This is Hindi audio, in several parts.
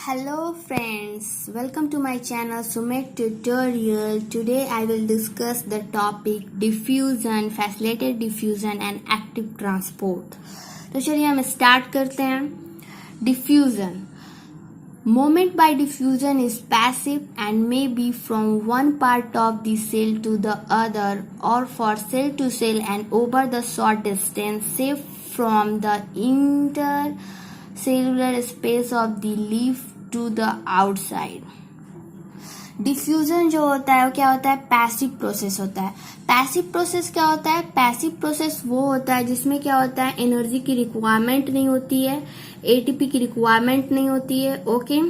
Hello friends, welcome to my channel Sumek Tutorial. Today I will discuss the topic diffusion, facilitated diffusion and active transport. तो चलिए हम स्टार्ट करते हैं. Diffusion. Movement by diffusion is passive and may be from one part of the cell to the other or for cell to cell and over the short distance, say from the intercellular space of the leaf to the outside. Diffusion जो होता है वो क्या होता है, पैसिव प्रोसेस होता है. पैसिव प्रोसेस क्या होता है, पैसिव प्रोसेस वो होता है जिसमें क्या होता है, एनर्जी की रिक्वायरमेंट नहीं होती है, एटीपी की रिक्वायरमेंट नहीं होती है. ओके,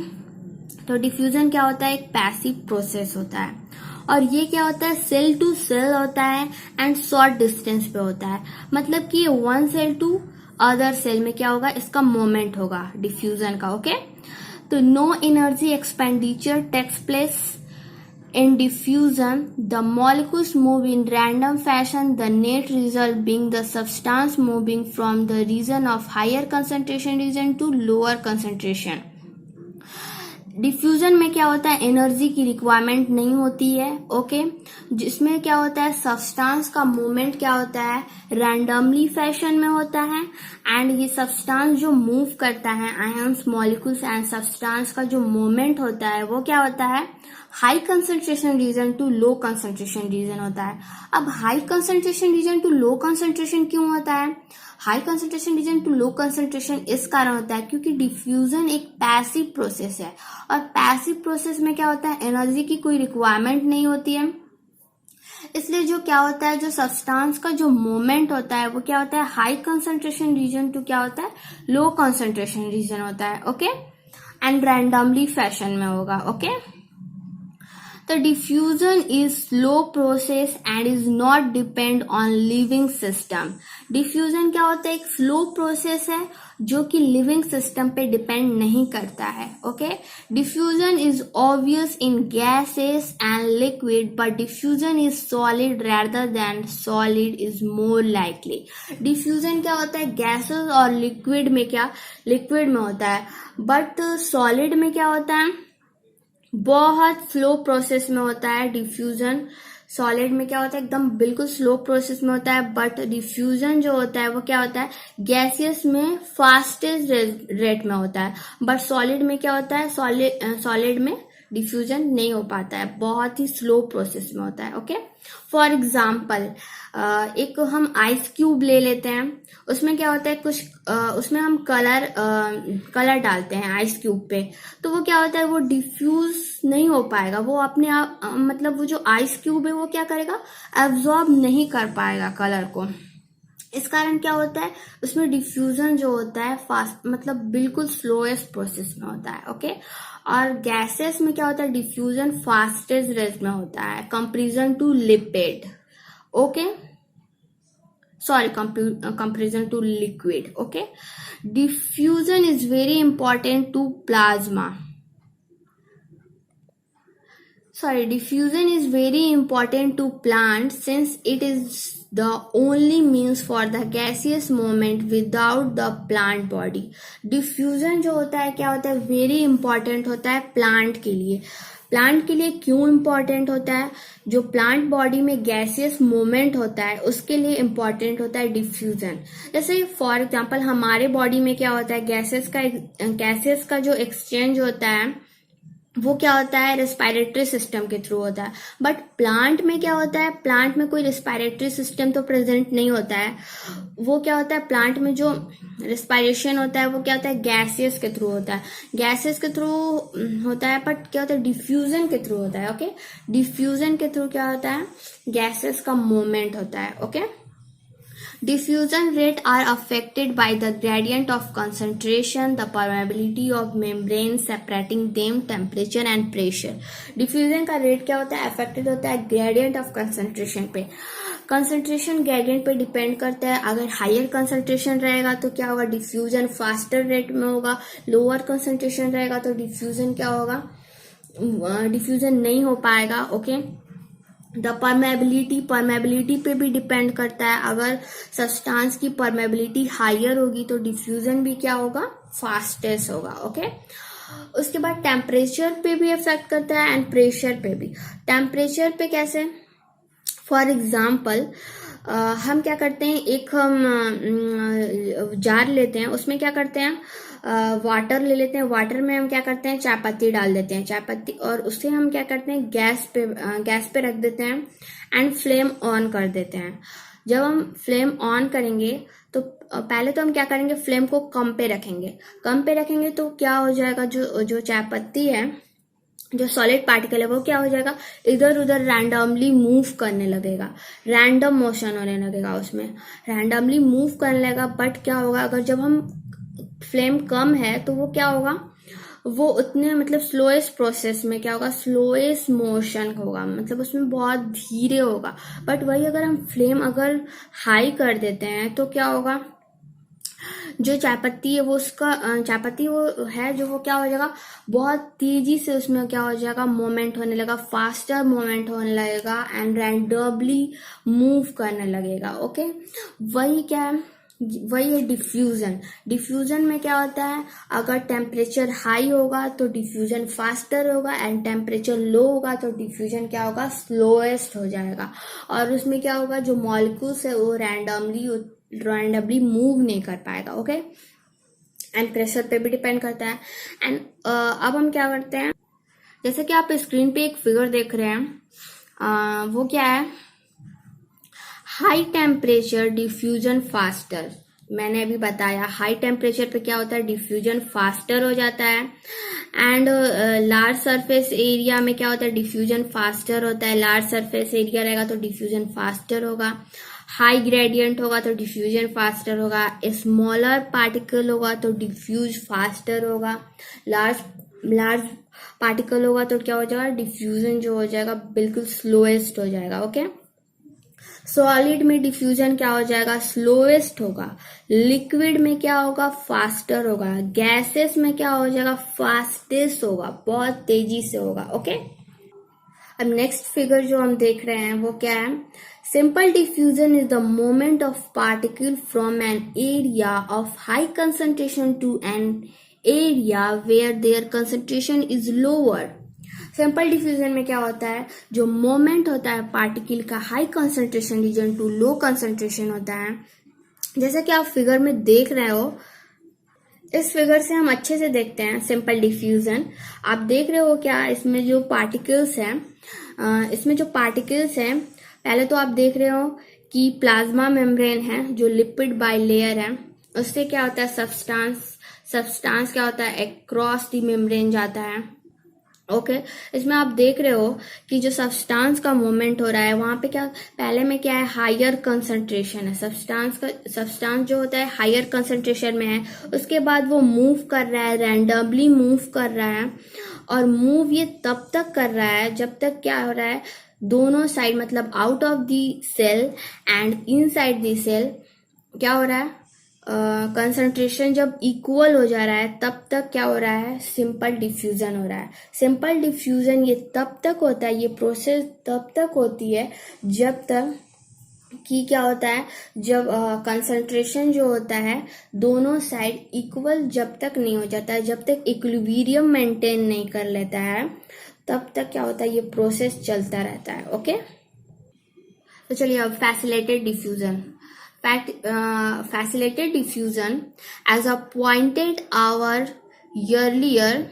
तो डिफ्यूजन क्या होता है, एक पैसिव प्रोसेस होता है. और ये क्या होता है, सेल टू सेल होता है एंड शॉर्ट डिस्टेंस पे होता है. मतलब कि one cell to other cell में क्या होगा, इसका मोमेंट होगा डिफ्यूजन का. ओके, तो no energy expenditure takes place in diffusion. The molecules move in random fashion, the net result being the substance moving from the region of higher concentration region to lower concentration. Diffusion में क्या होता है, एनर्जी की रिक्वायरमेंट नहीं होती है. ओके, जिसमें क्या होता है, सब्सटेंस का मूवमेंट क्या होता है, रैंडमली फैशन में होता है. एंड ये सब्सटेंस जो मूव करता है, आयंस, मॉलिक्यूल्स एंड सब्सटेंस का जो मूवमेंट होता है वो क्या होता है, high concentration region to low concentration region होता है. अब high concentration region to low concentration क्यों होता है, high concentration region to low concentration इस कारण होता है क्योंकि डिफ्यूजन एक पैसिव प्रोसेस है. और पैसिव प्रोसेस में क्या होता है, एनर्जी की कोई रिक्वायरमेंट नहीं होती है. इसलिए जो क्या होता है, जो सब्सटेंस का जो मूवमेंट होता है वो क्या होता है, हाई कंसंट्रेशन रीजन टू क्या होता है, लो कंसंट्रेशन रीजन होता है. ओके, एंड रैंडमली फैशन में होगा. ओके, तो diffusion is slow process and is not depend on living system. Diffusion क्या होता है, एक स्लो प्रोसेस है जो कि लिविंग सिस्टम पे डिपेंड नहीं करता है. Okay, diffusion is obvious in gases and liquid but diffusion is solid rather than solid is more likely. Diffusion क्या होता है, गैसेस और लिक्विड में क्या, लिक्विड में होता है, बट सॉलिड में क्या होता है, बहुत स्लो प्रोसेस में होता है. डिफ्यूजन सॉलिड में क्या होता है, एकदम बिल्कुल स्लो प्रोसेस में होता है. बट डिफ्यूजन जो होता है वो क्या होता है, गैसियस में फास्टेस्ट रेट में होता है. बट सॉलिड में क्या होता है, सॉलिड में डिफ्यूजन नहीं हो पाता है, बहुत ही स्लो प्रोसेस में होता है. ओके, फॉर एग्जाम्पल एक हम आइस क्यूब ले लेते हैं, उसमें क्या होता है, कुछ उसमें हम कलर डालते हैं आइस क्यूब पे, तो वो क्या होता है, वो डिफ्यूज नहीं हो पाएगा. वो अपने आप मतलब वो जो आइस क्यूब है वो क्या करेगा, एब्जॉर्ब नहीं कर पाएगा कलर को. इस कारण क्या होता है, उसमें डिफ्यूजन जो होता है फास्ट, मतलब बिल्कुल स्लोएस्ट प्रोसेस में होता है. ओके, और गैसेस में क्या होता है, डिफ्यूजन फास्टेस्ट रेट में होता है, comparison to lipid. Okay, sorry, comparison to liquid. Okay, diffusion is very important to plasma. Diffusion is very important to plants since it is the only means for the gaseous movement without the plant body. Diffusion जो होता है क्या होता है, very important होता है प्लांट के लिए. प्लांट के लिए क्यों इम्पॉर्टेंट होता है, जो प्लांट बॉडी में गैसियस मूवमेंट होता है उसके लिए इम्पॉर्टेंट होता है डिफ्यूजन. जैसे फॉर एग्जांपल हमारे बॉडी में क्या होता है, गैसेस का जो एक्सचेंज होता है वो क्या होता है, रेस्पिरेटरी सिस्टम के थ्रू होता है. बट प्लांट में क्या होता है, प्लांट में कोई रेस्पिरेटरी सिस्टम तो प्रेजेंट नहीं होता है. वो क्या होता है, प्लांट में जो रेस्पिरेशन होता है वो क्या होता है, गैसियस के थ्रू होता है, गैसेस के थ्रू होता है. बट क्या होता है, डिफ्यूजन के थ्रू होता है. ओके, डिफ्यूजन के थ्रू क्या होता है, गैसेस का मूवमेंट होता है. Okay, diffusion rate are affected by the gradient of concentration, the permeability of membrane separating them, temperature and pressure. diffusion का रेट क्या होता है, अफेक्टेड होता है gradient of concentration पे. कंसंट्रेशन ग्रेडियंट पे डिपेंड करता है. अगर हायर कंसंट्रेशन रहेगा तो क्या होगा, डिफ्यूजन फास्टर रेट में होगा. लोअर कंसंट्रेशन रहेगा तो डिफ्यूजन क्या होगा, डिफ्यूजन नहीं हो पाएगा. ओके, द परमेबिलिटी पे भी डिपेंड करता है. अगर सब्सटेंस की परमेबिलिटी हायर होगी तो डिफ्यूजन भी क्या होगा, फास्टेस्ट होगा. ओके, उसके बाद टेम्परेचर पे भी इफेक्ट करता है एंड प्रेशर पे भी। टेम्परेचर पे कैसे, फॉर एग्जाम्पल हम क्या करते हैं, एक हम जार लेते हैं, उसमें क्या करते हैं, वाटर ले लेते हैं, वाटर में हम क्या करते हैं, चाय पत्ती डाल देते हैं, चाय पत्ती, और उससे हम क्या करते हैं, गैस पे रख देते हैं एंड फ्लेम ऑन कर देते हैं। जब हम फ्लेम ऑन करेंगे तो पहले तो हम क्या करेंगे, फ्लेम को कम पे रखेंगे, कम पे रखेंगे तो क्या हो जाएगा, जो चाय पत्ती है, जो सॉलिड पार्टिकल है, वो क्या हो जाएगा, इधर उधर रैंडमली मूव करने लगेगा, रैंडम मोशन होने लगेगा, उसमें रैंडमली मूव करने लगेगा। बट क्या होगा, अगर जब हम फ्लेम कम है तो वो क्या होगा, वो उतने मतलब स्लोएस्ट प्रोसेस में क्या होगा, स्लोएस्ट मोशन होगा, मतलब उसमें बहुत धीरे होगा। बट वही अगर हम फ्लेम अगर हाई कर देते हैं तो क्या होगा, जो चाय पत्ती है वो उसका चाय पत्ती वो है जो, वो क्या हो जाएगा, बहुत तेजी से उसमें क्या हो जाएगा, मोमेंट होने लगा, फास्टर मोमेंट होने लगेगा एंड रैंडमली मूव करने लगेगा। ओके, वही क्या है, वही है डिफ्यूजन। डिफ्यूजन में क्या होता है, अगर टेम्परेचर हाई होगा तो डिफ्यूजन फास्टर होगा एंड टेम्परेचर लो होगा तो डिफ्यूजन क्या होगा, स्लोएस्ट हो जाएगा। और उसमें क्या होगा, जो मॉलिक्यूल्स है वो रैंडमली मूव नहीं कर पाएगा। ओके, एंड प्रेशर पे भी डिपेंड करता है। एंड अब हम क्या करते हैं, जैसे कि आप स्क्रीन पे एक फिगर देख रहे हैं, वो क्या है, हाई टेम्परेचर डिफ्यूजन फास्टर। मैंने अभी बताया हाई टेम्परेचर पे क्या होता है, डिफ्यूजन फास्टर हो जाता है एंड लार्ज सरफेस एरिया में क्या होता है, डिफ्यूजन फास्टर होता है। लार्ज सरफेस एरिया रहेगा तो डिफ्यूजन फास्टर होगा। हाई ग्रेडियंट होगा तो डिफ्यूजन फास्टर होगा। स्मॉलर पार्टिकल होगा तो डिफ्यूज फास्टर होगा। लार्ज पार्टिकल होगा तो क्या हो जाएगा, डिफ्यूजन जो हो जाएगा बिल्कुल स्लोएस्ट हो जाएगा। ओके, सॉलिड में डिफ्यूजन क्या हो जाएगा, स्लोएस्ट होगा। लिक्विड में क्या होगा, फास्टर होगा। गैसेस में क्या हो जाएगा, फास्टेस्ट होगा, बहुत तेजी से होगा। ओके, अब नेक्स्ट फिगर जो हम देख रहे हैं वो क्या है, simple diffusion is the movement of particle from an area of high concentration to an area where there concentration is lower. Simple diffusion में क्या होता है, जो मोमेंट होता है पार्टिकल का high concentration region to low concentration होता है। जैसा कि आप फिगर में देख रहे हो, इस फिगर से हम अच्छे से देखते हैं सिंपल डिफ्यूजन। आप देख रहे हो क्या, इसमें जो पार्टिकल्स हैं, पहले तो आप देख रहे हो कि प्लाज्मा मेम्ब्रेन है जो लिपिड बाइलेयर है, उससे क्या होता है, सब्सटेंस क्या होता है, अक्रॉस द मेम्ब्रेन जाता है। ओके, इसमें आप देख रहे हो कि जो सब्सटेंस का मूवमेंट हो रहा है वहां पे क्या, पहले में क्या है, हायर कंसंट्रेशन है, सब्सटेंस जो होता है हायर कंसंट्रेशन में है, उसके बाद वो मूव कर रहा है, रैंडमली मूव कर रहा है। और मूव ये तब तक कर रहा है जब तक क्या हो रहा है, दोनों साइड मतलब out of the cell and inside the cell क्या हो रहा है, कंसंट्रेशन जब इक्वल हो जा रहा है तब तक क्या हो रहा है, सिंपल डिफ्यूजन हो रहा है। सिंपल डिफ्यूजन ये तब तक होता है, ये प्रोसेस तब तक होती है जब तक कि क्या होता है, जब कंसंट्रेशन जो होता है दोनों साइड इक्वल जब तक नहीं हो जाता है, जब तक इक्विलिब्रियम मेंटेन नहीं कर लेता है, तब तक क्या होता है, ये प्रोसेस चलता रहता है। ओके, तो चलिए अब facilitated diffusion. Facilitated diffusion, as a pointed out earlier,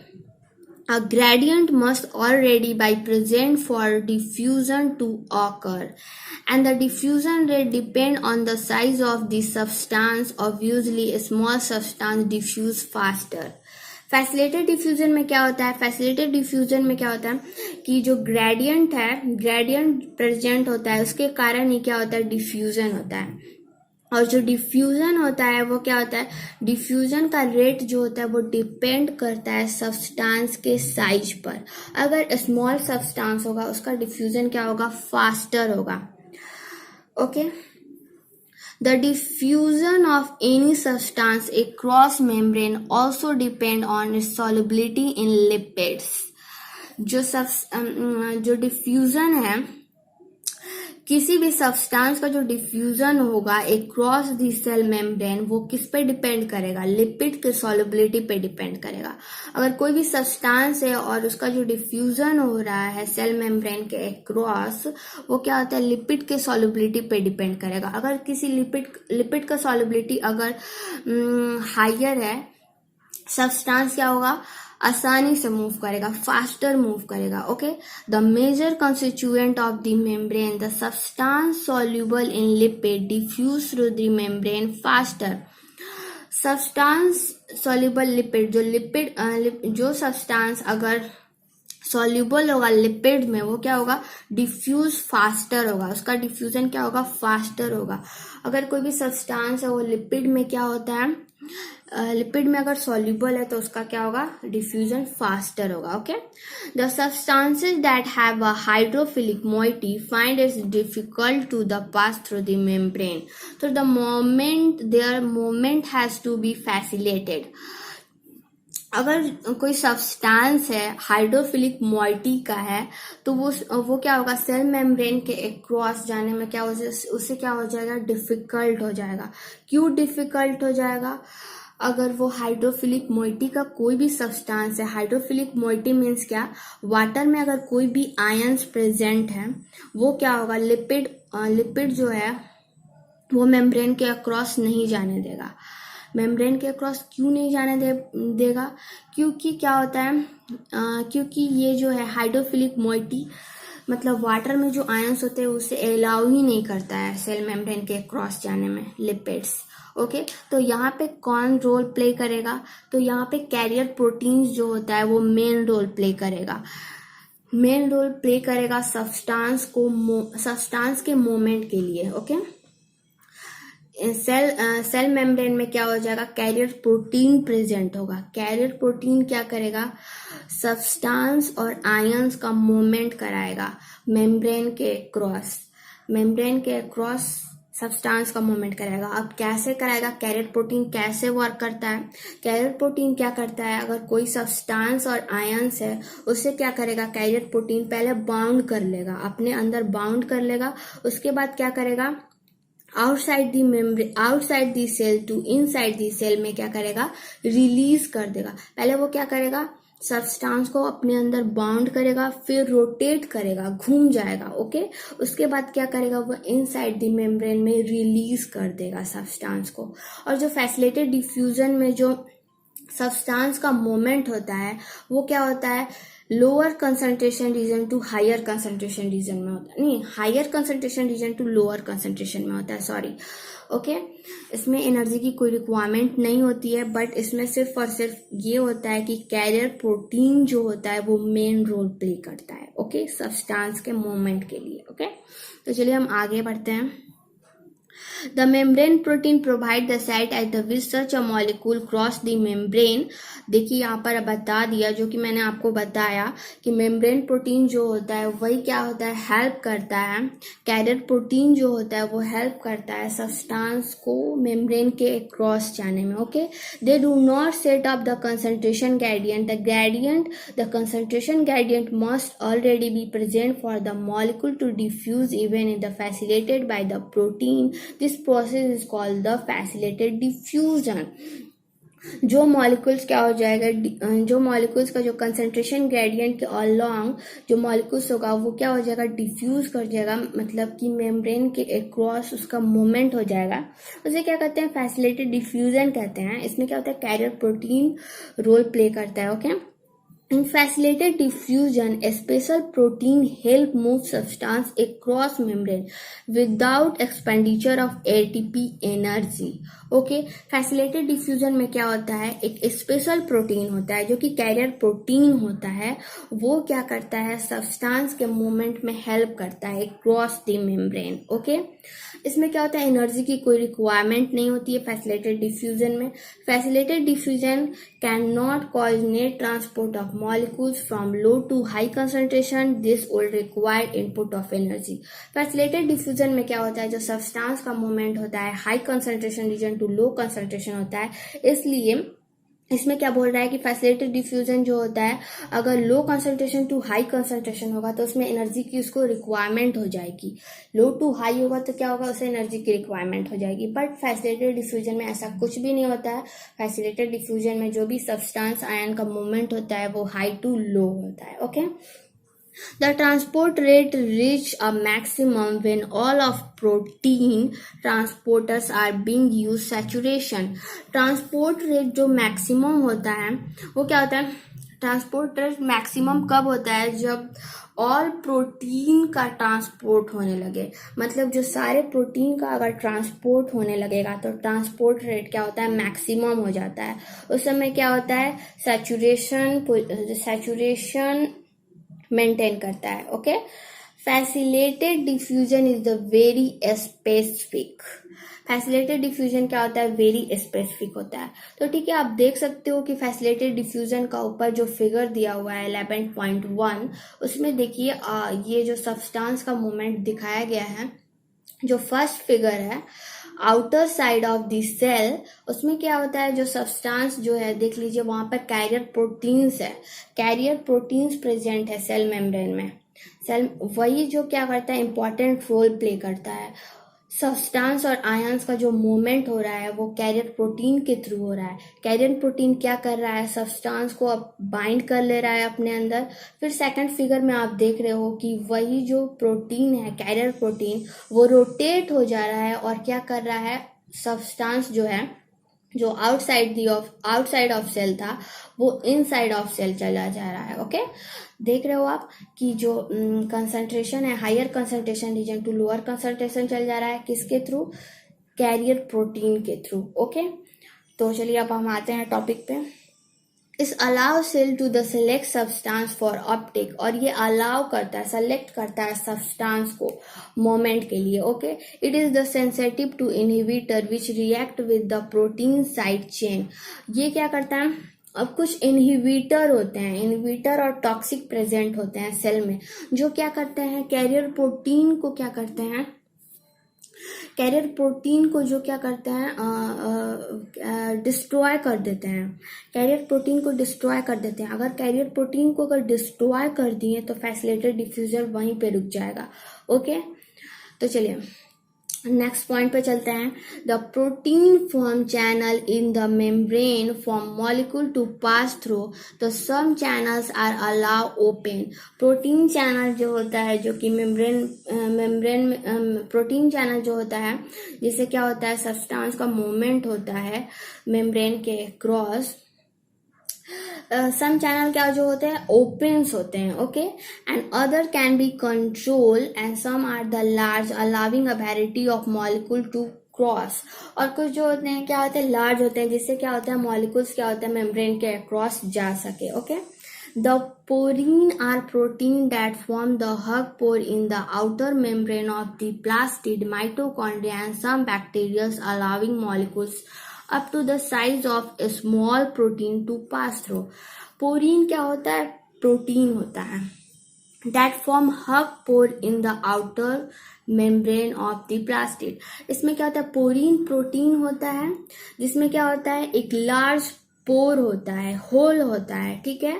a gradient must already be present for diffusion to occur, and the diffusion rate depend on the size of the substance. Obviously, a small substance diffuse faster. Facilitated diffusion में क्या होता है, फैसिलिटेटेड डिफ्यूजन में क्या होता है कि जो ग्रेडियंट है, ग्रेडियंट प्रेजेंट होता है, उसके कारण ही क्या होता है, डिफ्यूजन होता है। और जो डिफ्यूजन होता है वो क्या होता है, डिफ्यूजन का रेट जो होता है वो डिपेंड करता है सब्सटेंस के साइज पर। अगर स्मॉल सब्सटेंस होगा उसका डिफ्यूजन क्या होगा, फास्टर होगा। Okay, the diffusion of any substance across membrane also depend on its solubility in lipids। जो डिफ्यूजन है किसी भी सब्सटेंस का जो डिफ्यूजन होगा अक्रॉस द सेल मेम्ब्रेन वो किस पे डिपेंड करेगा, लिपिड के सॉल्युबिलिटी पे डिपेंड करेगा। अगर कोई भी सब्सटेंस है और उसका जो डिफ्यूजन हो रहा है सेल मेम्ब्रेन के अक्रॉस, वो क्या होता है, लिपिड के सॉल्युबिलिटी पे डिपेंड करेगा। अगर किसी लिपिड का सॉल्युबिलिटी अगर हायर है, सब्सटेंस क्या होगा, आसानी से मूव करेगा, फास्टर मूव करेगा। Okay, the major constituent of the membrane, the substance soluble in lipid diffuse through the membrane faster. Substance soluble lipid, जो सब्सटेंस अगर सॉल्युबल होगा लिपिड में, वो क्या होगा, डिफ्यूज फास्टर होगा, उसका डिफ्यूजन क्या होगा, फास्टर होगा। अगर कोई भी सब्सटेंस है वो लिपिड में क्या होता है, लिपिड में अगर सॉल्युबल है तो उसका क्या होगा, डिफ्यूजन फास्टर होगा। Okay, the substances that have a hydrophilic moiety find it's difficult to the pass through the membrane, तो the moment there moment has to be facilitated. अगर कोई सब्सटेंस है हाइड्रोफिलिक मोइटी का है तो वो क्या होगा, सेल मेम्ब्रेन के अक्रॉस जाने में क्या हो, उससे क्या हो जाएगा, डिफिकल्ट हो जाएगा। क्यों डिफिकल्ट हो जाएगा, अगर वो हाइड्रोफिलिक मोइटी का कोई भी सब्सटेंस है, हाइड्रोफिलिक मोइटी मीन्स क्या, वाटर में अगर कोई भी आयंस प्रेजेंट है, वो क्या होगा, लिपिड जो है वो मेम्ब्रेन के अक्रॉस नहीं जाने देगा। मेम्ब्रेन के अक्रॉस क्यों नहीं जाने देगा, क्योंकि क्या होता है, क्योंकि ये जो है हाइड्रोफिलिक मोइटी मतलब वाटर में जो आयंस होते हैं उसे अलाउ ही नहीं करता है सेल मेम्ब्रेन के क्रॉस जाने में लिपिड्स। ओके, तो यहाँ पे कौन रोल प्ले करेगा, तो यहाँ पे कैरियर प्रोटीन्स जो होता है वो मेन रोल प्ले करेगा, सब्सटेंस के मूवमेंट के लिए। ओके, सेल मेम्ब्रेन में क्या हो जाएगा, कैरियर प्रोटीन प्रेजेंट होगा। कैरियर प्रोटीन क्या करेगा, सब्सटेंस और आयंस का मूवमेंट कराएगा मेम्ब्रेन के क्रॉस सब्सटेंस का मूवमेंट कराएगा। अब कैसे कराएगा, कैरियर प्रोटीन कैसे वर्क करता है, कैरियर प्रोटीन क्या करता है, अगर कोई सब्सटेंस और आयंस है उससे क्या करेगा, कैरियर प्रोटीन पहले बाउंड कर लेगा, अपने अंदर बाउंड कर लेगा, उसके बाद क्या करेगा, outside the cell to inside the cell में क्या करेगा, रिलीज कर देगा। पहले वो क्या करेगा, सब्सटेंस को अपने अंदर बाउंड करेगा, फिर रोटेट करेगा, घूम जाएगा। ओके, उसके बाद क्या करेगा, वो इनसाइड दी मेम्ब्रेन में रिलीज कर देगा सब्सटेंस को। और जो फैसिलिटेड डिफ्यूजन में जो सब्सटेंस का मूवमेंट होता है वो क्या होता है, lower concentration region to higher concentration region में होता है, नहीं, higher concentration region to lower concentration में होता है, सॉरी। ओके, इसमें एनर्जी की कोई रिक्वायरमेंट नहीं होती है, बट इसमें सिर्फ और सिर्फ ये होता है कि कैरियर प्रोटीन जो होता है वो मेन रोल प्ले करता है। ओके, सब्सटेंस के मूवमेंट के लिए। ओके, तो चलिए हम आगे बढ़ते हैं। The membrane protein provide the site at which such a molecule cross the membrane। देखिए यहाँ पर बता दिया जो कि मैंने आपको बताया कि मेम्ब्रेन प्रोटीन जो होता है वही क्या होता है, हेल्प करता है। कैरियर प्रोटीन जो होता है वो हेल्प करता है सब्सटेंस को मेम्ब्रेन के क्रॉस जाने में। Okay, they do not set up the concentration gradient, the concentration gradient must already be present for the molecule to diffuse even in the facilitated by the protein. This process is called the facilitated diffusion. जो मॉलिक्यूल्स क्या हो जाएगा, जो मॉलिक्यूल्स का जो कंसंट्रेशन ग्रेडियंट के अलोंग जो मॉलिक्यूल्स होगा वो क्या हो जाएगा, डिफ्यूज कर जाएगा, मतलब कि मेम्ब्रेन के अक्रॉस उसका मूवमेंट हो जाएगा, उसे क्या कहते हैं, फैसिलिटेटेड डिफ्यूजन कहते हैं। इसमें क्या होता है, कैरियर प्रोटीन रोल प्ले करता है। Okay, In facilitated diffusion, a special protein help move substance across membrane without expenditure of ATP energy. Okay, facilitated diffusion में क्या होता है, एक स्पेशल प्रोटीन होता है जो कि कैरियर प्रोटीन होता है, वो क्या करता है, सब्सटेंस के मूवमेंट में हेल्प करता है क्रॉस द मेम्ब्रेन। ओके, इसमें क्या होता है, एनर्जी की कोई रिक्वायरमेंट नहीं होती है फैसिलिटेटेड डिफ्यूजन में। Facilitated diffusion can not cause net transport of molecules from low to high concentration. This will require input of energy. Facilitated diffusion में क्या होता है, जो सब्सटेंस का मूवमेंट होता है high concentration region to low concentration होता है, इसलिए इसमें क्या बोल रहा है कि फैसिलिटेटेड डिफ्यूजन जो होता है, अगर low concentration to high concentration होगा तो उसमें एनर्जी की उसको रिक्वायरमेंट हो जाएगी। लो टू हाई होगा तो क्या होगा, उसे एनर्जी की रिक्वायरमेंट हो जाएगी। बट फैसिलिटेटेड डिफ्यूजन में ऐसा कुछ भी नहीं होता है। फैसिलिटेटेड डिफ्यूजन में जो भी सब्सटेंस आयन का मूवमेंट होता है वो हाई टू लो होता है। Okay, the transport rate reach a maximum when all of protein transporters are being used saturation। Transport rate जो मैक्सिमम होता है वो क्या होता है, ट्रांसपोर्ट रेट मैक्सिमम कब होता है, जब ऑल प्रोटीन का ट्रांसपोर्ट होने लगे। मतलब जो सारे प्रोटीन का अगर ट्रांसपोर्ट होने लगेगा तो ट्रांसपोर्ट रेट क्या होता है, मैक्सिमम हो जाता है। उस समय क्या होता है, सैचुरेशन मेंटेन करता है। Okay, facilitated diffusion is the very specific. Facilitated diffusion क्या होता है, वेरी स्पेसिफिक होता है। तो ठीक है, आप देख सकते हो कि फैसिलिटेटेड डिफ्यूजन का ऊपर जो फिगर दिया हुआ है 11.1, उसमें देखिए ये जो सब्सटेंस का मूवमेंट दिखाया गया है, जो फर्स्ट फिगर है outer side of the cell, उसमें क्या होता है, जो सब्सटेंस जो है देख लीजिए वहां पर कैरियर प्रोटीन्स है, कैरियर प्रोटीन्स प्रेजेंट है सेल मेम्ब्रेन में। सेल वही जो क्या करता है, इंपॉर्टेंट रोल प्ले करता है। सब्सटेंस और आयंस का जो मूवमेंट हो रहा है वो कैरियर प्रोटीन के थ्रू हो रहा है। कैरियर प्रोटीन क्या कर रहा है, सब्सटेंस को अब बाइंड कर ले रहा है अपने अंदर। फिर सेकंड फिगर में आप देख रहे हो कि वही जो प्रोटीन है, कैरियर प्रोटीन, वो रोटेट हो जा रहा है और क्या कर रहा है, सब्सटेंस जो है, जो आउटसाइड ऑफ सेल था, वो इनसाइड ऑफ सेल चला जा रहा है। ओके, देख रहे हो आप कि जो कंसंट्रेशन है, higher concentration region to lower concentration चल जा रहा है, किसके थ्रू, कैरियर प्रोटीन के थ्रू। ओके, तो चलिए अब हम आते हैं टॉपिक पे। इस allow cell to the select substance for uptake, और ये अलाउ करता है, सेलेक्ट करता है सब्सटेंस को मोमेंट के लिए। Okay, it is the sensitive to inhibitor which react with the protein side chain. ये क्या करता है, अब कुछ इनहिबिटर होते हैं, इनहिबिटर और टॉक्सिक प्रेजेंट होते हैं सेल में, जो क्या करते हैं, कैरियर प्रोटीन को क्या करते हैं, कैरियर प्रोटीन को जो क्या करते हैं, डिस्ट्रॉय कर देते हैं। कैरियर प्रोटीन को डिस्ट्रॉय कर देते हैं। अगर कैरियर प्रोटीन को अगर डिस्ट्रॉय कर दिए तो फैसिलिटेटेड डिफ्यूजन वहीं पे रुक जाएगा। ओके, तो चलिए नेक्स्ट पॉइंट पे चलते हैं। The protein form channel in the membrane form molecule to pass through the some channels are allow open. Protein channel जो होता है, जो कि मेम्ब्रेन में प्रोटीन चैनल जो होता है, जिससे क्या होता है, सब्सटेंस का मूवमेंट होता है मेम्ब्रेन के क्रॉस। सम चैनल क्या जो होते हैं, ओपन्स होते हैं। Okay, and other can be control and some are the large allowing a variety of molecule to cross. और कुछ जो होते हैं क्या होते हैं, लार्ज होते हैं, जिससे क्या होता है, मॉलिक्यूल्स क्या होते हैं, मेम्ब्रेन के अक्रॉस जा सके। Okay, the porin are protein that form the huge pore in the outer membrane of the plastid mitochondria and some bacterials allowing molecules up to the size of a small protein to pass through। पोरीन क्या होता है, प्रोटीन होता है, that form hug pore in the outer membrane of the plastid। इसमें क्या होता है, पोरीन प्रोटीन होता है, जिसमें क्या होता है, एक लार्ज पोर होता है, होल होता है। ठीक है,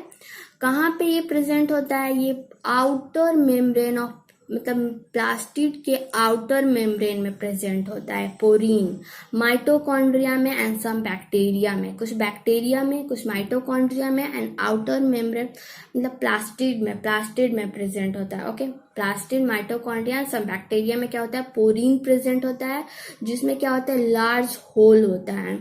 कहाँ पे ये प्रेजेंट होता है, ये आउटर मेम्ब्रेन ऑफ, मतलब प्लास्टिड के आउटर मेम्ब्रेन में प्रेजेंट होता है पोरीन। माइटोकॉन्ड्रिया में एंड सम बैक्टीरिया में, कुछ बैक्टीरिया में, कुछ माइटोकॉन्ड्रिया में, एंड आउटर मेम्ब्रेन मतलब प्लास्टिड में प्रेजेंट होता है। Okay, plastid, mitochondria, some bacteria में क्या होता है, पोरीन प्रेजेंट होता है, जिसमें क्या होता है, लार्ज होल होता है,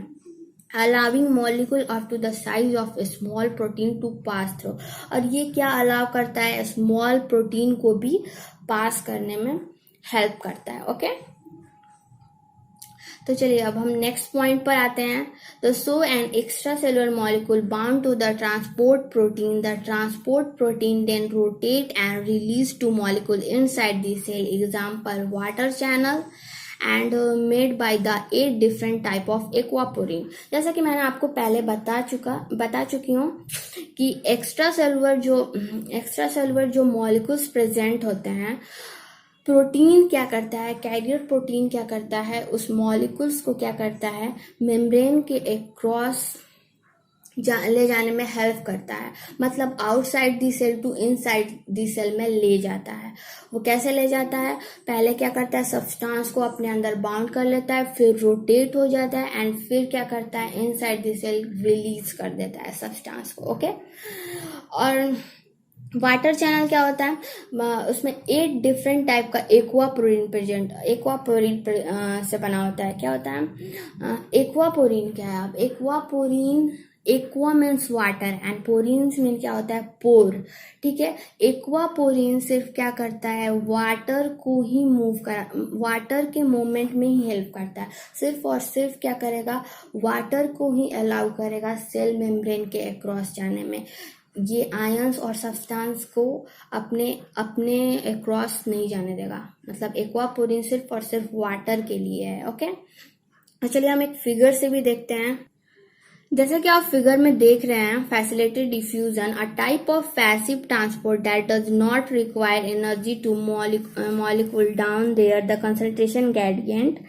allowing molecule up to the size of a small protein to pass through। और ये क्या अलाउ करता है, स्मॉल प्रोटीन को भी पास करने में हेल्प करता है। ओके, तो चलिए अब हम नेक्स्ट पॉइंट पर आते हैं। तो so an extracellular molecule bound to the transport protein then rotate and release to molecule inside the cell, example water channel and made by the 8 different type of aquaporin. जैसा कि मैंने आपको पहले बता चुकी हूँ कि एक्स्ट्रा सेलुलर जो मॉलिक्यूल्स प्रेजेंट होते हैं, प्रोटीन क्या करता है, कैरियर प्रोटीन क्या करता है, उस मॉलिक्यूल्स को क्या करता है, मेम्ब्रेन के अक्रॉस ले जाने में हेल्प करता है, मतलब outside the cell to inside the cell में ले जाता है। वो कैसे ले जाता है, पहले क्या करता है, सब्सटेंस को अपने अंदर बाउंड कर लेता है, फिर रोटेट हो जाता है एंड फिर क्या करता है, इनसाइड दी सेल रिलीज कर देता है सब्सटेंस को। ओके, और वाटर चैनल क्या होता है, उसमें 8 डिफरेंट टाइप का एक्वापोरिन प्रेजेंट, एक्वापोरिन से बना होता है। क्या होता है एक्वापोरिन, क्या है, अब aquaporin, aqua means water and porin mean क्या होता है, पोर। ठीक है, एक्वापोरिन सिर्फ क्या करता है, वाटर को ही मूव कर, वाटर के मूवमेंट में ही हेल्प करता है, सिर्फ और सिर्फ क्या करेगा, वाटर को ही अलाउ करेगा सेल मेम्ब्रेन के अक्रॉस जाने में। ये आयंस और सब्सटेंस को अपने अक्रॉस नहीं जाने देगा, मतलब एक्वापोरिन सिर्फ और सिर्फ वाटर के लिए है। ओके, तो चलिए हम एक फिगर से भी देखते हैं। जैसे कि आप फिगर में देख रहे हैं, facilitated diffusion, a type of passive transport that does not require energy to molecule down their the concentration gradient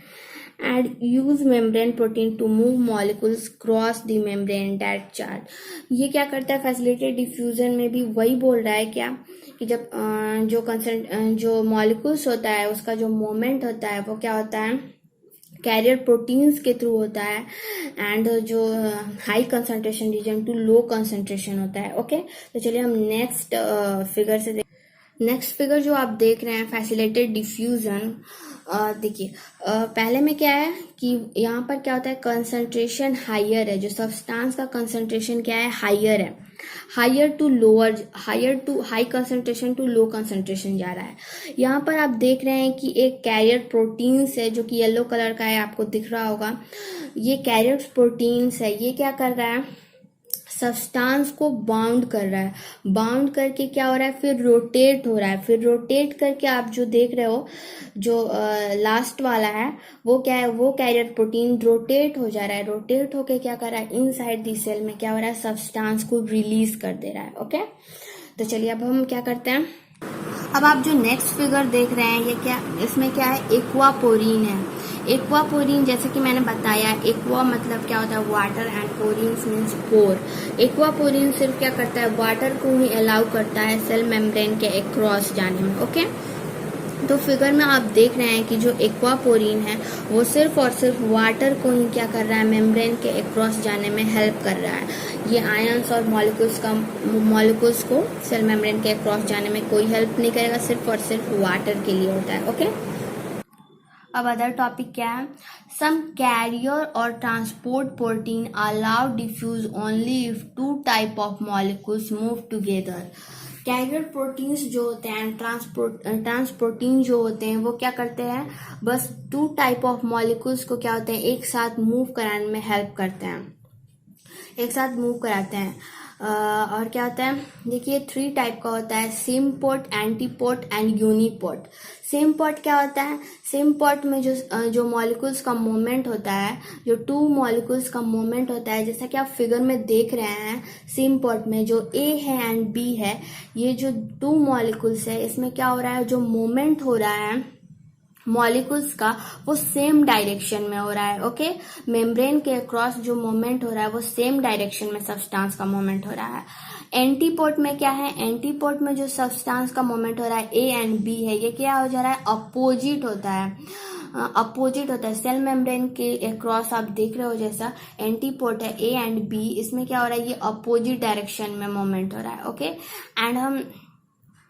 and use membrane protein to move molecules cross the membrane that charge। ये क्या करता है, फैसिलिटेटेड डिफ्यूजन में भी वही बोल रहा है क्या, कि जब जो मॉलिक्यूल्स होता है उसका जो मोमेंट होता है वो क्या होता है, कैरियर प्रोटीन्स के थ्रू होता है, एंड जो high concentration region to low concentration होता है। ओके, तो चलिए हम नेक्स्ट फिगर से नेक्स्ट फिगर जो आप देख रहे हैं, फैसिलिटेटेड डिफ्यूजन, देखिए पहले में क्या है कि यहाँ पर क्या होता है, कंसंट्रेशन हायर है, जो सब्सटेंस का कंसंट्रेशन क्या है, हायर है, higher to lower, higher to high concentration to low concentration जा रहा है। यहाँ पर आप देख रहे हैं कि एक कैरियर प्रोटीन्स है जो कि येलो कलर का है, आपको दिख रहा होगा, ये कैरियर प्रोटीन्स है, ये क्या कर रहा है, सब्सटेंस को बाउंड कर रहा है, बाउंड करके क्या हो रहा है, फिर रोटेट हो रहा है, फिर रोटेट करके आप जो देख रहे हो, जो लास्ट वाला है वो क्या है, वो कैरियर प्रोटीन रोटेट हो जा रहा है, रोटेट होके क्या कर रहा है, इनसाइड दी सेल में क्या हो रहा है, सब्सटेंस को रिलीज कर दे रहा है। ओके, तो चलिए अब हम क्या करते हैं, अब आप जो नेक्स्ट फिगर देख रहे हैं, ये क्या, इसमें क्या है, एक्वापोरिन है। एक्वापोरिन जैसे कि मैंने बताया, एक्वा मतलब क्या होता है, water, and porin means pore. Aquaporin सिर्फ क्या करता है, वाटर को ही अलाउ करता है सेल मेम्ब्रेन के अक्रॉस जाने में। ओके, तो फिगर में आप देख रहे हैं कि जो एक्वापोरिन है वो सिर्फ और सिर्फ वाटर को ही क्या कर रहा है, मेम्ब्रेन के अक्रॉस जाने में हेल्प कर रहा है। ये आयंस और मॉलिक्यूल्स को सेल मेम्ब्रेन के अक्रॉस जाने में कोई हेल्प नहीं करेगा, सिर्फ और सिर्फ वाटर के लिए होता है। ओके, अब अदर टॉपिक क्या है, सम कैरियर और transport protein allow diffuse only if 2 type of molecules move together. Carrier proteins जो होते हैं, ट्रांसप्रोटीन जो होते हैं, वो क्या करते हैं, बस 2 टाइप ऑफ मॉलिक्यूल्स को क्या होते हैं, एक साथ मूव कराने में हेल्प करते हैं, एक साथ मूव कराते हैं। और क्या होता है, देखिए 3 टाइप का होता है, same port, antiport and uniport. Same port क्या होता है, सेम पोर्ट में जो मॉलिक्यूल्स का मूवमेंट होता है, जो 2 मॉलिक्यूल्स का मूवमेंट होता है, जैसा कि आप फिगर में देख रहे हैं, सेम पोर्ट में जो ए है एंड बी है, ये जो 2 मॉलिक्यूल्स है, इसमें क्या हो रहा है, जो मूवमेंट हो रहा है मॉलिक्यूल्स का वो सेम डायरेक्शन में हो रहा है। ओके, मेम्ब्रेन के अक्रॉस जो मूवमेंट हो रहा है वो सेम डायरेक्शन में सब्सटेंस का मूवमेंट हो रहा है। एंटीपोर्ट में क्या है, एंटीपोर्ट में जो सब्सटेंस का मूवमेंट हो रहा है ए एंड बी है, ये क्या हो जा रहा है, अपोजिट होता है, अपोजिट होता है। सेल मेम्ब्रेन के अक्रॉस आप देख रहे हो जैसा एंटीपोर्ट है ए एंड बी, इसमें क्या हो रहा है, ये अपोजिट डायरेक्शन में मूवमेंट हो रहा है। ओके, एंड हम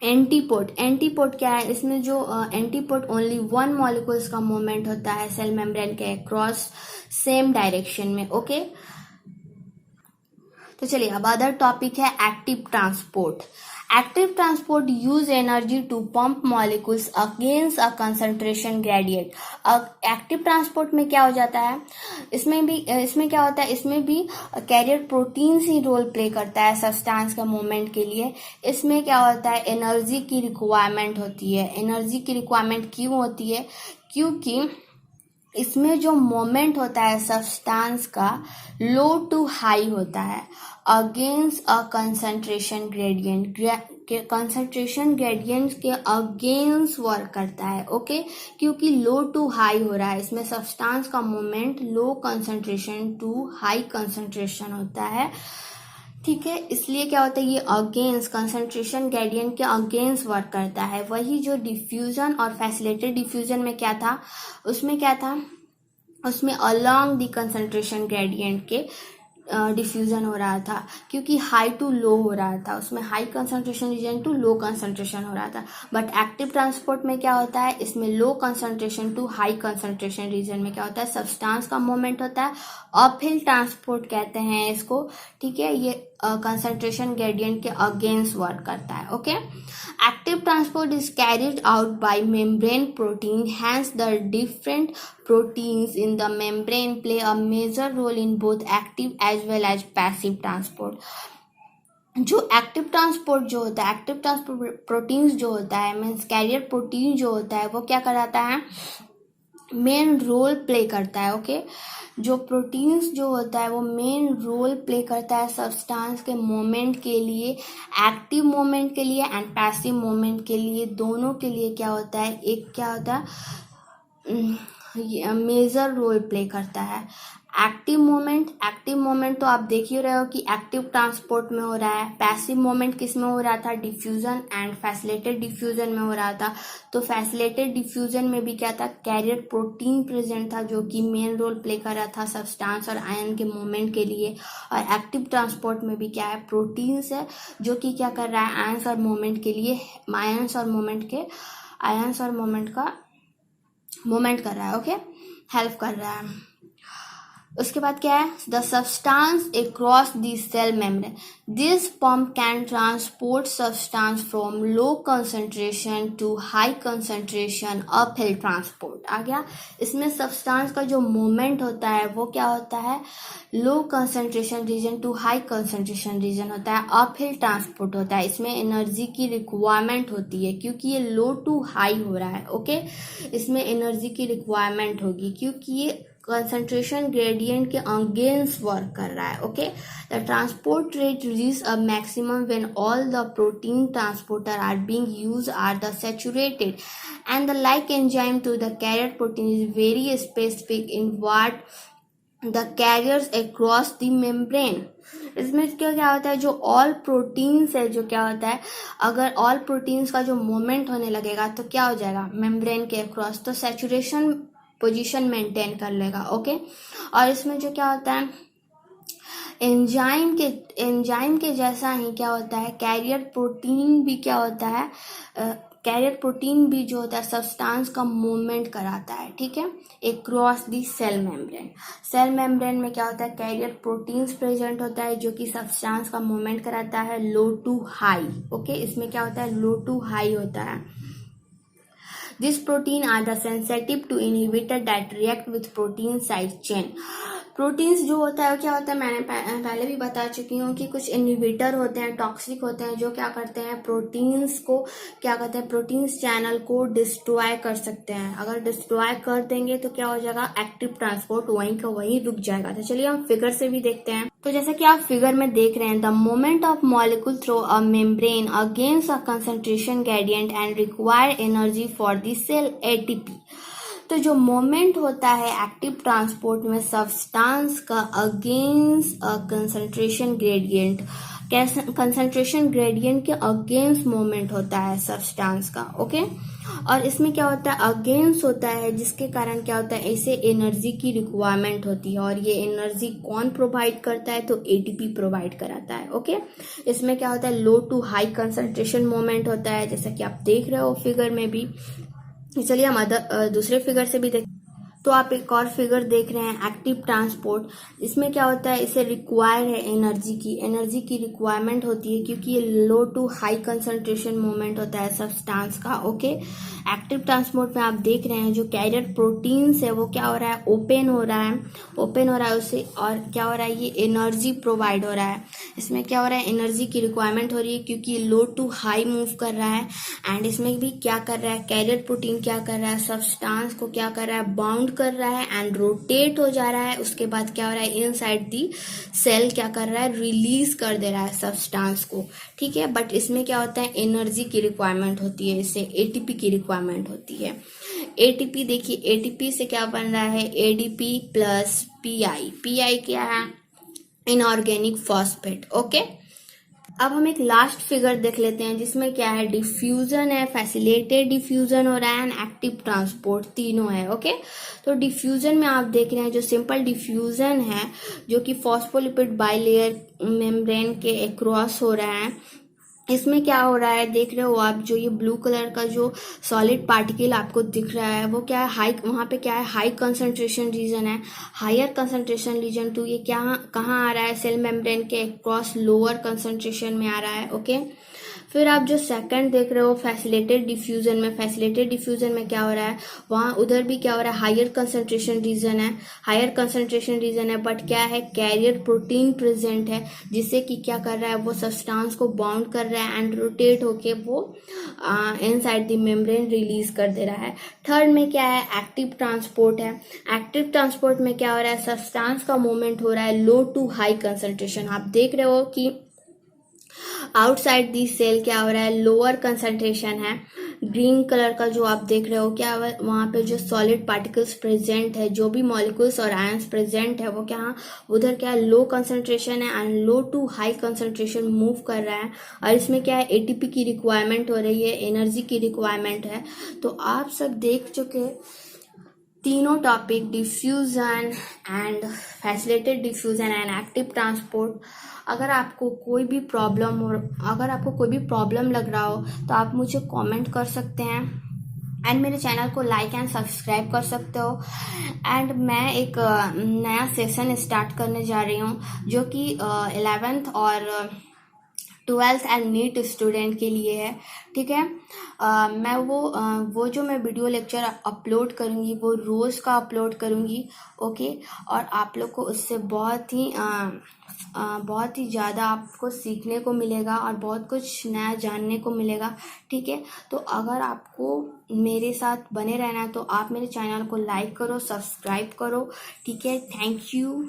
एंटीपोर्ट क्या है, इसमें जो एंटीपोर्ट ओनली 1 मॉलिक्यूल्स का मूवमेंट होता है सेल मेम्ब्रेन के अक्रॉस सेम डायरेक्शन में। ओके, तो चलिए अब अदर टॉपिक है active transport. Active transport use energy to pump molecules against a concentration gradient. Active transport में क्या हो जाता है, इसमें क्या होता है, इसमें भी कैरियर प्रोटीन्स ही रोल प्ले करता है सब्सटेंस का मूवमेंट के लिए। इसमें क्या होता है, एनर्जी की रिक्वायरमेंट होती है। एनर्जी की रिक्वायरमेंट क्यों होती है, क्योंकि इसमें जो मोमेंट होता है सब्सटेंस का लो टू हाई होता है against a concentration gradient, concentration gradient के अगेंस्ट वर्क करता है। ओके, क्योंकि लो टू हाई हो रहा है, इसमें सब्सटेंस का moment low concentration to high concentration होता है, ठीक है, इसलिए क्या होता है ये अगेंस्ट कंसंट्रेशन ग्रेडियंट के अगेंस्ट वर्क करता है। वही जो डिफ्यूजन और फैसिलिटेटेड डिफ्यूजन में क्या था, उसमें अलोंग द कंसंट्रेशन ग्रेडियंट के डिफ्यूजन हो रहा था, क्योंकि हाई टू लो हो रहा था, उसमें high concentration region to low concentration हो रहा था। बट एक्टिव ट्रांसपोर्ट में क्या होता है, इसमें low concentration to high concentration region में क्या होता है, सब्सटेंस का मूवमेंट होता है। अपहिल ट्रांसपोर्ट कहते हैं इसको। ठीक है, ये कंसंट्रेशन ग्रेडियंट के अगेंस्ट वर्क करता है। Okay, active transport is carried out by membrane protein, hence the different proteins in the membrane play a major role in both active as well as passive transport। जो एक्टिव ट्रांसपोर्ट जो होता है, एक्टिव ट्रांसपोर्ट प्रोटीन्स जो होता है, मीन्स कैरियर प्रोटीन जो होता है, वो क्या कराता है, मेन रोल प्ले करता है। ओके, जो प्रोटीन्स जो होता है वो मेन रोल प्ले करता है सब्सटेंस के मोमेंट के लिए, एक्टिव मोमेंट के लिए एंड पैसिव मोमेंट के लिए, दोनों के लिए क्या होता है, एक क्या होता है, मेजर रोल प्ले करता है। एक्टिव मोमेंट तो आप देख ही रहे हो कि एक्टिव ट्रांसपोर्ट में हो रहा है। पैसिव मोमेंट किस में हो रहा था, डिफ्यूजन एंड फैसिलिटेटेड डिफ्यूजन में हो रहा था। तो फैसिलिटेटेड डिफ्यूजन में भी क्या था, कैरियर प्रोटीन प्रेजेंट था जो कि मेन रोल प्ले कर रहा था सब्सटेंस और आयन के मूवमेंट के लिए। और एक्टिव ट्रांसपोर्ट में भी क्या है, प्रोटीन्स है जो कि क्या कर रहा है, आयंस और मूवमेंट के लिए, आयंस और मूवमेंट का मूवमेंट कर रहा है। ओके, हेल्प कर रहा है। उसके बाद क्या है, the substance across the cell membrane, this pump can transport substance from low concentration to high concentration, uphill transport आ गया। इसमें सब्सटेंस का जो मूवमेंट होता है वो क्या होता है, low concentration region to high concentration region होता है, अपहिल ट्रांसपोर्ट होता है। इसमें एनर्जी की रिक्वायरमेंट होती है क्योंकि ये लो टू हाई हो रहा है। ओके, इसमें एनर्जी की रिक्वायरमेंट होगी क्योंकि ये कंसंट्रेशन ग्रेडियंट के अगेंस्ट वर्क कर रहा है। Okay, the transport rate reach a maximum when all the protein transporter are being used are the saturated and the like enzyme to the carrier protein is very specific in what the carriers across the membrane. इसमें क्या होता है, जो ऑल प्रोटीन्स है, जो क्या होता है, अगर ऑल प्रोटीन्स का जो मूवमेंट होने लगेगा तो क्या हो जाएगा, मेम्ब्रेन के अक्रॉस, तो सैचुरेशन पोजीशन मेंटेन कर लेगा। ओके, और इसमें जो क्या होता है, एंजाइम के जैसा ही क्या होता है, कैरियर प्रोटीन भी क्या होता है, कैरियर प्रोटीन भी जो होता है सब्सटेंस का मूवमेंट कराता है। ठीक है, अक्रॉस दी सेल मेम्ब्रेन में क्या होता है, कैरियर प्रोटीन्स प्रेजेंट होता है जो कि सब्सटेंस का मूवमेंट कराता है लो टू हाई। ओके, इसमें क्या होता है, लो टू हाई होता है। These protein are the sensitive to inhibitor that react with protein side chain। Proteins जो होता है क्या होता है, मैंने पहले भी बता चुकी हूँ कि कुछ इनहिबिटर होते हैं, टॉक्सिक होते हैं, जो क्या करते हैं, प्रोटीन्स को क्या कहते हैं, प्रोटीन्स चैनल को डिस्ट्रॉय कर सकते हैं। अगर डिस्ट्रॉय कर देंगे तो क्या हो जाएगा, एक्टिव ट्रांसपोर्ट वहीं का वहीं रुक जाएगा। तो चलिए हम फिगर से भी देखते हैं। तो जैसा कि आप फिगर में देख रहे हैं, the moment of molecule through a membrane against a concentration gradient and require energy for the cell ATP. तो जो मोमेंट होता है एक्टिव ट्रांसपोर्ट में सब्सटेंस का against concentration gradient, concentration gradient के अगेंस्ट मोमेंट होता है सब्सटेंस का। ओके, और इसमें क्या होता है, अगेंस्ट होता है, जिसके कारण क्या होता है, इसे एनर्जी की रिक्वायरमेंट होती है। और ये एनर्जी कौन प्रोवाइड करता है, तो एटीपी प्रोवाइड कराता है। ओके, इसमें क्या होता है, लो टू हाई कंसंट्रेशन मोमेंट होता है, जैसा कि आप देख रहे हो फिगर में भी। चलिए हम दूसरे फिगर से भी देख। तो आप एक और फिगर देख रहे हैं, एक्टिव ट्रांसपोर्ट। इसमें क्या होता है, इसे रिक्वायर है एनर्जी की रिक्वायरमेंट होती है क्योंकि ये लो टू हाई कंसंट्रेशन मोमेंट होता है सब्सटेंस का। ओके, एक्टिव ट्रांसपोर्ट में आप देख रहे हैं जो कैरियर प्रोटीन्स है वो क्या हो रहा है, ओपन हो रहा है उससे, और क्या हो रहा है, ये एनर्जी प्रोवाइड हो रहा है। इसमें क्या हो रहा है, एनर्जी की रिक्वायरमेंट हो रही है क्योंकि लो टू हाई मूव कर रहा है। एंड इसमें भी क्या कर रहा है, कैरियर प्रोटीन क्या कर रहा है, सब्सटेंस को क्या कर रहा है, बाउंड कर रहा है एंड रोटेट हो जा रहा है। उसके बाद क्या हो रहा है, इनसाइड दी सेल क्या कर रहा है, रिलीज कर दे रहा है सब्सटेंस को। ठीक है, बट इसमें क्या होता है, एनर्जी की रिक्वायरमेंट होती है, इससे एटीपी की रिक्वायरमेंट होती है। एटीपी देखिए, एटीपी से क्या बन रहा है, एडीपी प्लस पीआई। पीआई क्या है, इनऑर्गेनिक फॉस्फेट। ओके, अब हम एक लास्ट फिगर देख लेते हैं जिसमें क्या है, डिफ्यूजन है, फैसिलिटेटेड डिफ्यूजन हो रहा है एंड एक्टिव ट्रांसपोर्ट, तीनों है। ओके, तो डिफ्यूजन में आप देख रहे हैं जो सिंपल डिफ्यूजन है जो कि फॉस्फोलिपिड बाइलेयर मेम्ब्रेन के अक्रॉस हो रहा है, इसमें क्या हो रहा है देख रहे हो आप, जो ये ब्लू कलर का जो सॉलिड पार्टिकल आपको दिख रहा है वो क्या है, हाई, वहां पे क्या है, हाई कंसंट्रेशन रीजन है, हायर कंसंट्रेशन रीजन टू, ये क्या कहाँ आ रहा है, सेल मेम्ब्रेन के क्रॉस लोअर कंसंट्रेशन में आ रहा है। ओके, फिर आप जो सेकंड देख रहे हो फैसिलिटेटेड डिफ्यूजन में, फैसिलिटेटेड डिफ्यूजन में क्या हो रहा है, वहां उधर भी क्या हो रहा है, हायर कंसंट्रेशन रीजन है, हायर कंसंट्रेशन रीजन है, बट क्या है, कैरियर प्रोटीन प्रेजेंट है जिससे कि क्या कर रहा है, वो सब्सटेंस को बाउंड कर रहा है एंड रोटेट होके वो इनसाइड द मेम्ब्रेन रिलीज कर दे रहा है। थर्ड में क्या है, एक्टिव ट्रांसपोर्ट है। एक्टिव ट्रांसपोर्ट में क्या हो रहा है, सब्सटेंस का मूवमेंट हो रहा है लो टू हाई कंसंट्रेशन। आप देख रहे हो कि आउटसाइड दी सेल क्या हो रहा है, लोअर कंसंट्रेशन है, ग्रीन कलर का जो आप देख रहे हो क्या वहां पे जो सॉलिड पार्टिकल्स प्रेजेंट है, जो भी मॉलिक्यूल्स और आयंस प्रेजेंट है वो क्या उधर क्या लो कंसंट्रेशन है and low to high concentration move कर रहा है, और इसमें क्या है, एटीपी की रिक्वायरमेंट हो रही है, एनर्जी की रिक्वायरमेंट है। तो आप सब देख चुके तीनों topic, diffusion and facilitated diffusion and active transport. अगर आपको कोई भी प्रॉब्लम हो, अगर आपको कोई भी प्रॉब्लम लग रहा हो तो आप मुझे कमेंट कर सकते हैं एंड मेरे चैनल को लाइक एंड सब्सक्राइब कर सकते हो। एंड मैं एक नया सेशन स्टार्ट करने जा रही हूँ जो कि 11th और 12th एंड नीट स्टूडेंट के लिए है। ठीक है, मैं वो जो मैं वीडियो लेक्चर अपलोड करूँगी वो रोज़ का अपलोड करूँगी। ओके, और आप लोग को उससे बहुत ही ज़्यादा आपको सीखने को मिलेगा और बहुत कुछ नया जानने को मिलेगा। ठीक है, तो अगर आपको मेरे साथ बने रहना है तो आप मेरे चैनल को लाइक करो, सब्सक्राइब करो। ठीक है, थैंक यू।